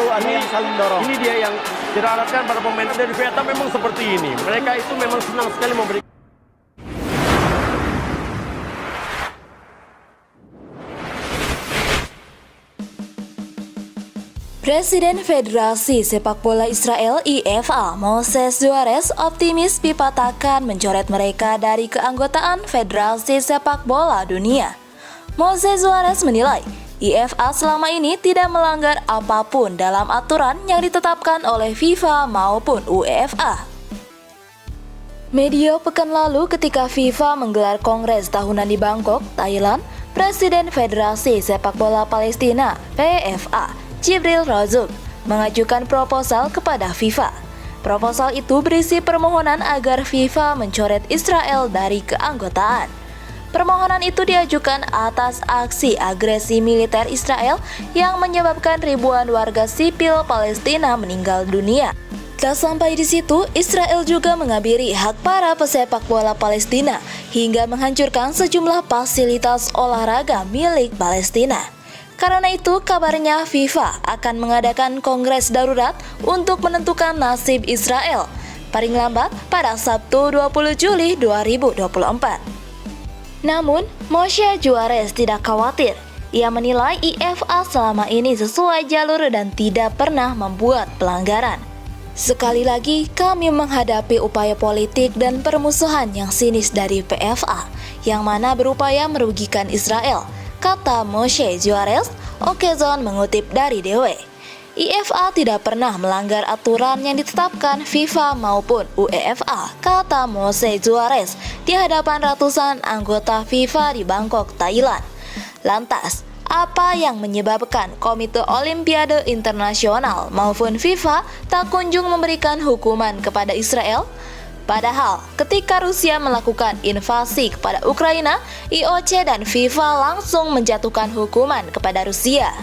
selalu ada yang saling dorong. Ini dia yang diharapkan para pemain dari Vietnam memang seperti ini. Mereka itu memang senang sekali memberi. Presiden Federasi Sepak Bola Israel IFA, Moses Zuarez, optimis FIFA takkan mencoret mereka dari keanggotaan Federasi Sepak Bola Dunia. Moses Zuarez menilai, IFA selama ini tidak melanggar apapun dalam aturan yang ditetapkan oleh FIFA maupun UEFA. Medio pekan lalu ketika FIFA menggelar kongres tahunan di Bangkok, Thailand, Presiden Federasi Sepak Bola Palestina, PFA, Jibril Razouk, mengajukan proposal kepada FIFA. Proposal itu berisi permohonan agar FIFA mencoret Israel dari keanggotaan. Permohonan itu diajukan atas aksi agresi militer Israel yang menyebabkan ribuan warga sipil Palestina meninggal dunia. Tak sampai di situ, Israel juga mengambil hak para pesepak bola Palestina hingga menghancurkan sejumlah fasilitas olahraga milik Palestina. Karena itu, kabarnya FIFA akan mengadakan kongres darurat untuk menentukan nasib Israel, paling lambat pada Sabtu 20 Juli 2024. Namun, Moshe Zuarez tidak khawatir. Ia menilai IFA selama ini sesuai jalur dan tidak pernah membuat pelanggaran. Sekali lagi, kami menghadapi upaya politik dan permusuhan yang sinis dari PFA, yang mana berupaya merugikan Israel, kata Moshe Zuarez. Okezon mengutip dari DW. IFA tidak pernah melanggar aturan yang ditetapkan FIFA maupun UEFA, kata Moshe Zuarez di hadapan ratusan anggota FIFA di Bangkok, Thailand. Lantas, apa yang menyebabkan Komite Olimpiade Internasional maupun FIFA tak kunjung memberikan hukuman kepada Israel? Padahal, ketika Rusia melakukan invasi kepada Ukraina, IOC dan FIFA langsung menjatuhkan hukuman kepada Rusia.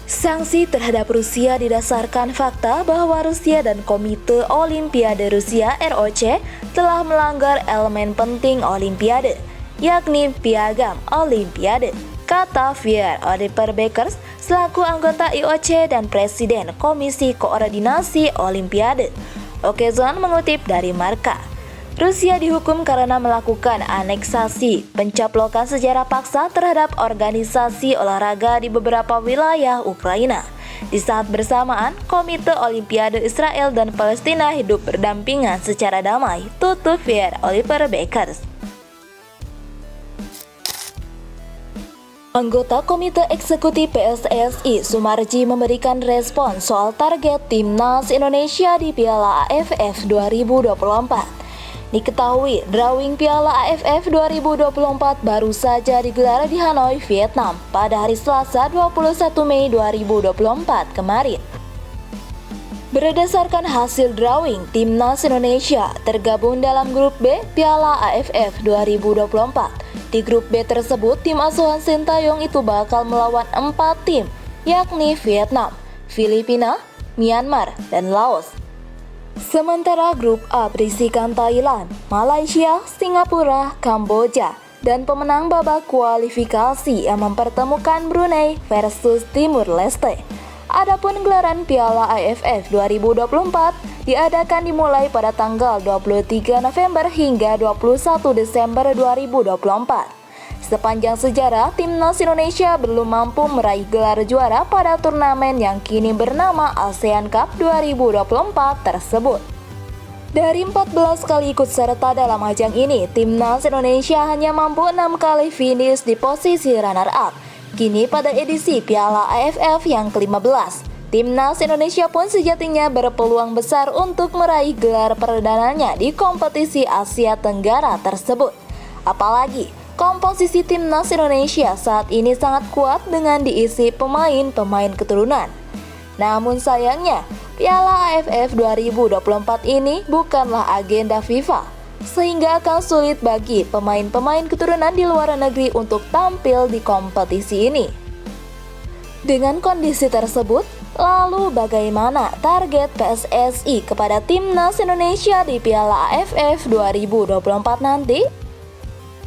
Sanksi terhadap Rusia didasarkan fakta bahwa Rusia dan Komite Olimpiade Rusia (ROC) telah melanggar elemen penting Olimpiade, yakni piagam Olimpiade, kata Pierre Oliver Beckers selaku anggota IOC dan Presiden Komisi Koordinasi Olimpiade. Okezon mengutip dari Marca. Rusia dihukum karena melakukan aneksasi, pencaplokan secara paksa terhadap organisasi olahraga di beberapa wilayah Ukraina. Di saat bersamaan, Komite Olimpiade Israel dan Palestina hidup berdampingan secara damai, tutup Pierre Oliver Beckers. Anggota Komite Eksekutif PSSI Sumarji memberikan respon soal target Timnas Indonesia di Piala AFF 2024. Diketahui, drawing Piala AFF 2024 baru saja digelar di Hanoi, Vietnam pada hari Selasa 21 Mei 2024 kemarin. Berdasarkan hasil drawing, Timnas Indonesia tergabung dalam grup B Piala AFF 2024. Di grup B tersebut, tim asuhan Sintayong itu bakal melawan 4 tim, yakni Vietnam, Filipina, Myanmar, dan Laos. Sementara grup A berisikan Thailand, Malaysia, Singapura, Kamboja, dan pemenang babak kualifikasi yang mempertemukan Brunei versus Timur Leste. Adapun gelaran Piala AFF 2024 diadakan dimulai pada tanggal 23 November hingga 21 Desember 2024. Sepanjang sejarah, Timnas Indonesia belum mampu meraih gelar juara pada turnamen yang kini bernama ASEAN Cup 2024 tersebut. Dari 14 kali ikut serta dalam ajang ini, Timnas Indonesia hanya mampu 6 kali finish di posisi runner-up. Kini pada edisi Piala AFF yang ke-15, Timnas Indonesia pun sejatinya berpeluang besar untuk meraih gelar perdananya di kompetisi Asia Tenggara tersebut. Apalagi, komposisi Timnas Indonesia saat ini sangat kuat dengan diisi pemain-pemain keturunan. Namun sayangnya, Piala AFF 2024 ini bukanlah agenda FIFA, sehingga akan sulit bagi pemain-pemain keturunan di luar negeri untuk tampil di kompetisi ini. Dengan kondisi tersebut, lalu bagaimana target PSSI kepada Timnas Indonesia di Piala AFF 2024 nanti?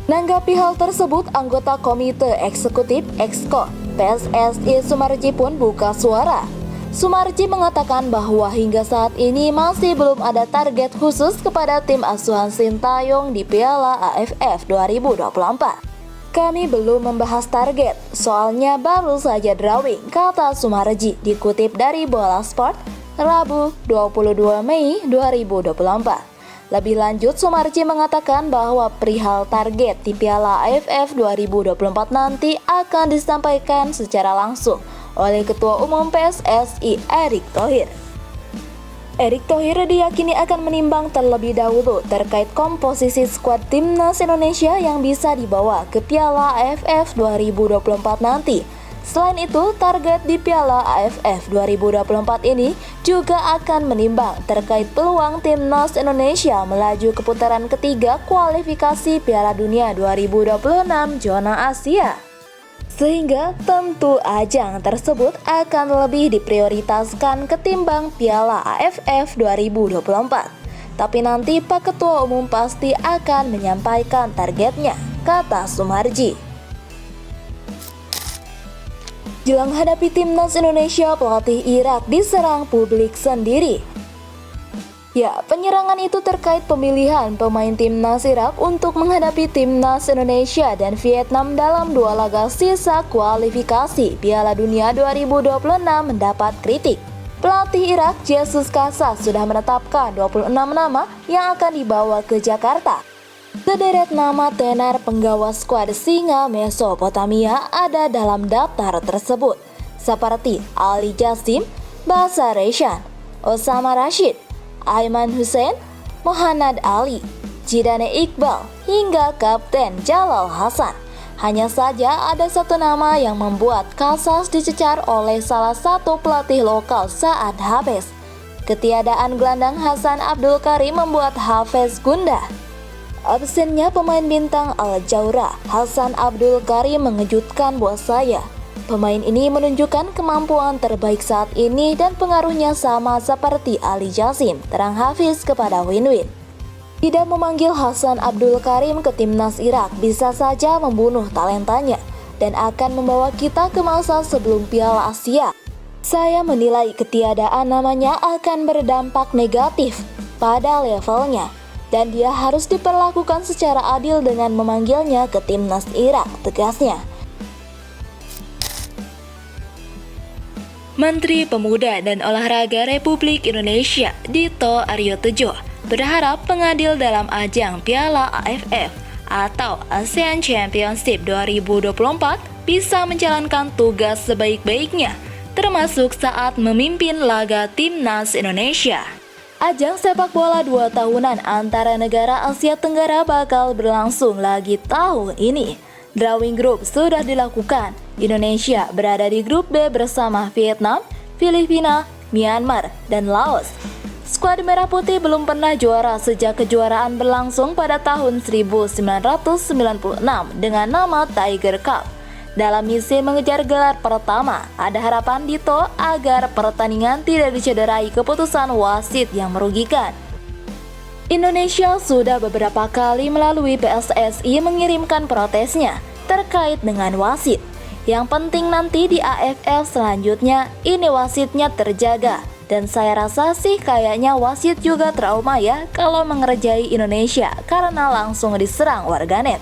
Menanggapi hal tersebut, anggota Komite Eksekutif (EXCO) PSSI Sumarji pun buka suara. Sumarji mengatakan bahwa hingga saat ini masih belum ada target khusus kepada tim asuhan Sintayong di Piala AFF 2024. Kami belum membahas target, soalnya baru saja drawing, kata Sumarji, dikutip dari Bola Sport, Rabu 22 Mei 2024. Lebih lanjut, Sumarji mengatakan bahwa perihal target di Piala AFF 2024 nanti akan disampaikan secara langsung oleh Ketua Umum PSSI Erick Thohir. Erick Thohir diyakini akan menimbang terlebih dahulu terkait komposisi skuad timnas Indonesia yang bisa dibawa ke Piala AFF 2024 nanti. Selain itu, target di Piala AFF 2024 ini juga akan menimbang terkait peluang timnas Indonesia melaju ke putaran ketiga kualifikasi Piala Dunia 2026 zona Asia. Sehingga tentu ajang tersebut akan lebih diprioritaskan ketimbang Piala AFF 2024. Tapi nanti Pak Ketua Umum pasti akan menyampaikan targetnya, kata Sumarji. Jelang hadapi timnas Indonesia, pelatih Irak diserang publik sendiri. Ya, penyerangan itu terkait pemilihan pemain timnas Irak untuk menghadapi timnas Indonesia dan Vietnam dalam 2 laga sisa kualifikasi Piala Dunia 2026 mendapat kritik. Pelatih Irak Jesus Kasas sudah menetapkan 26 nama yang akan dibawa ke Jakarta. Sederet nama tenar penggawa skuad Singa Mesopotamia ada dalam daftar tersebut, seperti Ali Jasim, Basar Reshan, Osama Rashid, Aiman Hussein, Muhammad Ali, Zidane Iqbal, hingga Kapten Jalal Hasan. Hanya saja ada satu nama yang membuat Kasas dicecar oleh salah satu pelatih lokal Saad Hafez. Ketiadaan gelandang Hasan Abdul Karim membuat Hafez gundah. Absennya pemain bintang Al Jaura, Hasan Abdul Karim mengejutkan bos saya. Pemain ini menunjukkan kemampuan terbaik saat ini dan pengaruhnya sama seperti Ali Jasim, terang Hafiz kepada Win-Win. Tidak memanggil Hasan Abdul Karim ke timnas Irak bisa saja membunuh talentanya dan akan membawa kita ke masa sebelum Piala Asia. Saya menilai ketiadaan namanya akan berdampak negatif pada levelnya dan dia harus diperlakukan secara adil dengan memanggilnya ke timnas Irak, tegasnya. Menteri Pemuda dan Olahraga Republik Indonesia Dito Aryo Tejo berharap pengadil dalam ajang Piala AFF atau ASEAN Championship 2024 bisa menjalankan tugas sebaik-baiknya, termasuk saat memimpin laga timnas Indonesia. Ajang sepak bola 2 tahunan antara negara Asia Tenggara bakal berlangsung lagi tahun ini. Drawing group sudah dilakukan. Indonesia berada di grup B bersama Vietnam, Filipina, Myanmar, dan Laos. Skuad Merah Putih belum pernah juara sejak kejuaraan berlangsung pada tahun 1996 dengan nama Tiger Cup. Dalam misi mengejar gelar pertama, ada harapan Dito agar pertandingan tidak dicederai keputusan wasit yang merugikan. Indonesia sudah beberapa kali melalui PSSI mengirimkan protesnya terkait dengan wasit. Yang penting nanti di AFF selanjutnya ini wasitnya terjaga. Dan saya rasa sih kayaknya wasit juga trauma ya kalau mengerjai Indonesia karena langsung diserang warganet.